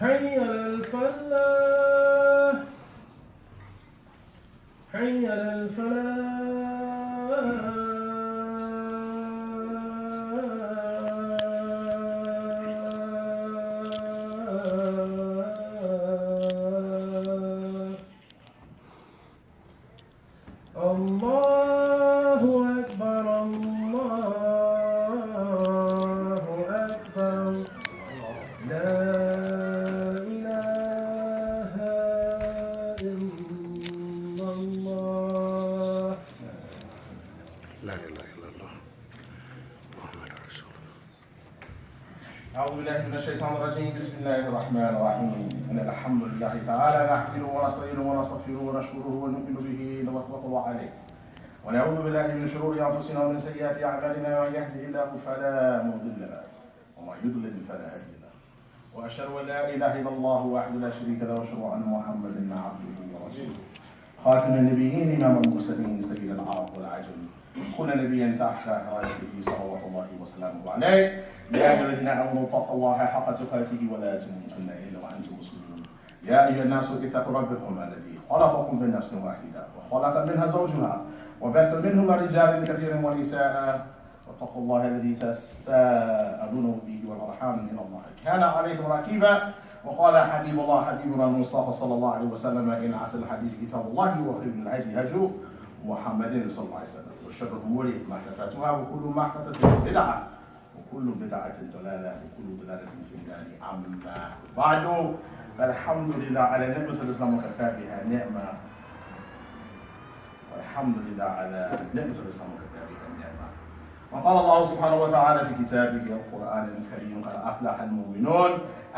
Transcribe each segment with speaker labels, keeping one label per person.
Speaker 1: حي على الفلاح حي على الفلاح الله أكبر الله أكبر لا إله إلا الله
Speaker 2: لا إله إلا الله محمد رسول الله.
Speaker 3: أعوذ بالله من الشيطان الرجيم. بسم الله الرحمن الرحيم. إن الحمد لله تعالى نحمده ونستعينه ونستغفره ونشكره ونؤمن به ونتوكل عليه ونعوذ بالله من شرور أنفسنا ومن سيئات أعمالنا. من يهده الله فلا مضل له ومن يضلل فلا هادي له وأشهد أن لا إله إلا الله وحده لا شريك له وأشهد أن محمدا عبده ورسوله خاتم النبيين إمام المرسلين سيد العرب والعجم كل نبيا تحت رايته صلوات الله وسلامه عليه. يا أيها الذين آمنوا اتقوا الله حق تقاته ولا تموتن إلا وأنتم مسلمون. يا أيها الناس اتقوا ربكم الذي خلقكم من نفس واحدة وخلق منها زوجها وبث منهما رجالا كثيرا ونساء واتقوا الله الذي تساءلون به والأرحام إن الله كان عليكم رقيبا. وقال حبيب الله حبيبنا المصطفى صلى الله عليه وسلم إن أحسن الحديث كتاب الله وخير الهدي هدي محمد صلى الله عليه وسلم وشر الأمور محدثاتها وكل محدثة بدعة وكل بدعة ضلالة وكل ضلالة في النار. أما بعد فالحمد لله على نعمة الإسلام وكفى بها نعمة. والحمد لله على نعمة الإسلام وكفى بها نعمة. وقال الله سبحانه وتعالى في كتابه القرآن الكريم قد أفلح المؤمنون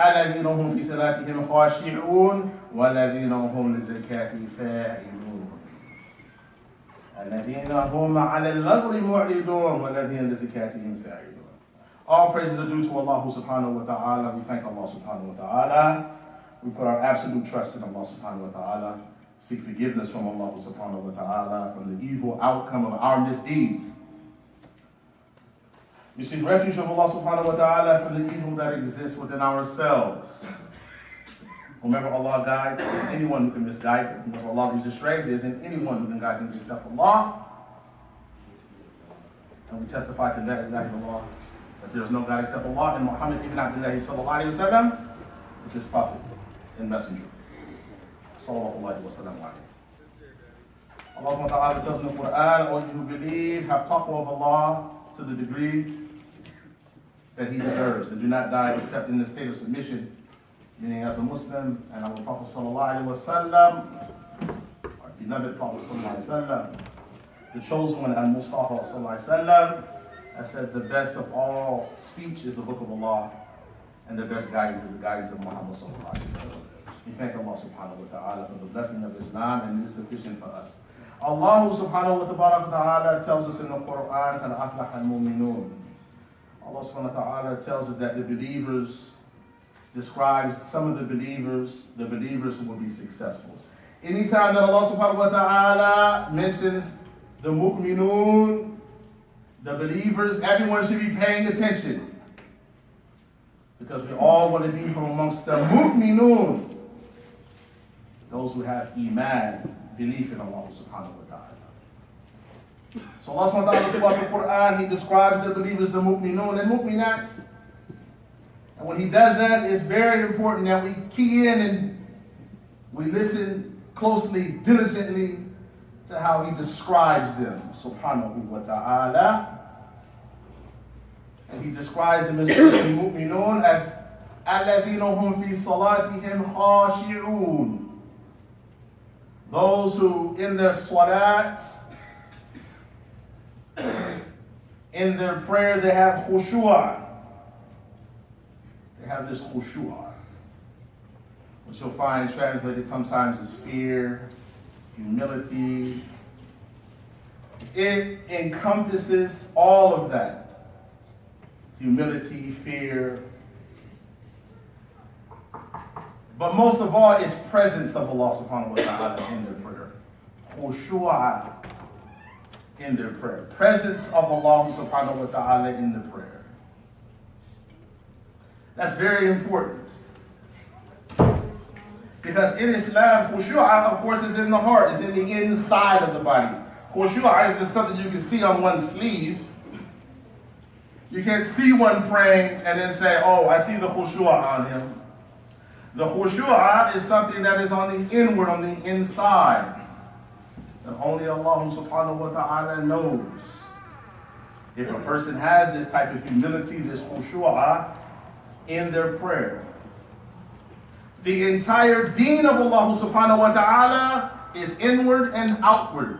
Speaker 3: الذين هم في صلاتهم خاشعون والذين هم للزكاة فاعلون الذين هم على اللغو معرضون والذين لزكاتهم فاعلون. All praises are due to Allah subhanahu wa ta'ala. We thank Allah subhanahu wa ta'ala. We put our absolute trust in Allah subhanahu wa ta'ala. Seek forgiveness from Allah subhanahu wa ta'ala from the evil outcome of our misdeeds. We seek refuge from Allah subhanahu wa ta'ala from the evil that exists within ourselves. Whomever Allah guides, there isn't anyone who can misguide him. Whomever Allah leads astray, there isn't anyone who can guide him except Allah. And we testify to that, that there is no God except Allah, and Muhammad ibn Abdullah sallallahu alayhi wa sallam is his prophet and messenger. Sallallahu alayhi wa sallam. Allah subhanahu wa ta'ala says in the Quran, all you who believe have taqwa of Allah to the degree that he deserves, and do not die except in the state of submission, meaning as a Muslim. And our Prophet sallallahu alaihi wasallam, our beloved Prophet sallallahu alaihi wasallam, the chosen one, al-Mustafa sallallahu alaihi wasallam, has said the best of all speech is the book of Allah, and the best guidance is the guidance of Muhammad sallallahu alaihi wasallam. We thank Allah subhanahu wa ta'ala for the blessing of Islam, and it is sufficient for us. Allah subhanahu wa ta'ala tells us in the Quran, قَدْ أَفْلَحَ الْمُؤْمِنُونَ. Allah subhanahu wa ta'ala tells us that the believers, describes some of the believers who will be successful. Anytime that Allah subhanahu wa ta'ala mentions the mu'minun, the believers, everyone should be paying attention. Because we all want to be from amongst the mu'minun, those who have iman, belief in Allah subhanahu wa ta'ala. So Allah subhanahu wa ta'ala throughout the Quran, he describes the believers, the mu'minun and mu'minat. And when he does that, it's very important that we key in and we listen closely, diligently to how he describes them, subhanahu wa ta'ala. And he describes them as mu'minun as alladhina hum fi salatihim khashi'un. Those who in their salat, in their prayer, they have khushu'ah. They have this khushu'ah, which you'll find translated sometimes as fear, humility. It encompasses all of that. Humility, fear. But most of all, it's presence of Allah subhanahu wa ta'ala in their prayer. Khushu'ah in their prayer. Presence of Allah subhanahu wa ta'ala in the prayer. That's very important. Because in Islam, khushu'ah, of course, is in the heart, is in the inside of the body. Khushu'ah is just something you can see on one's sleeve. You can't see one praying and then say, oh, I see the khushu'ah on him. The khushu'ah is something that is on the inward, on the inside. And only Allah subhanahu wa ta'ala knows. If a person has this type of humility, this khushu'ah in their prayer. The entire deen of Allah subhanahu wa ta'ala is inward and outward.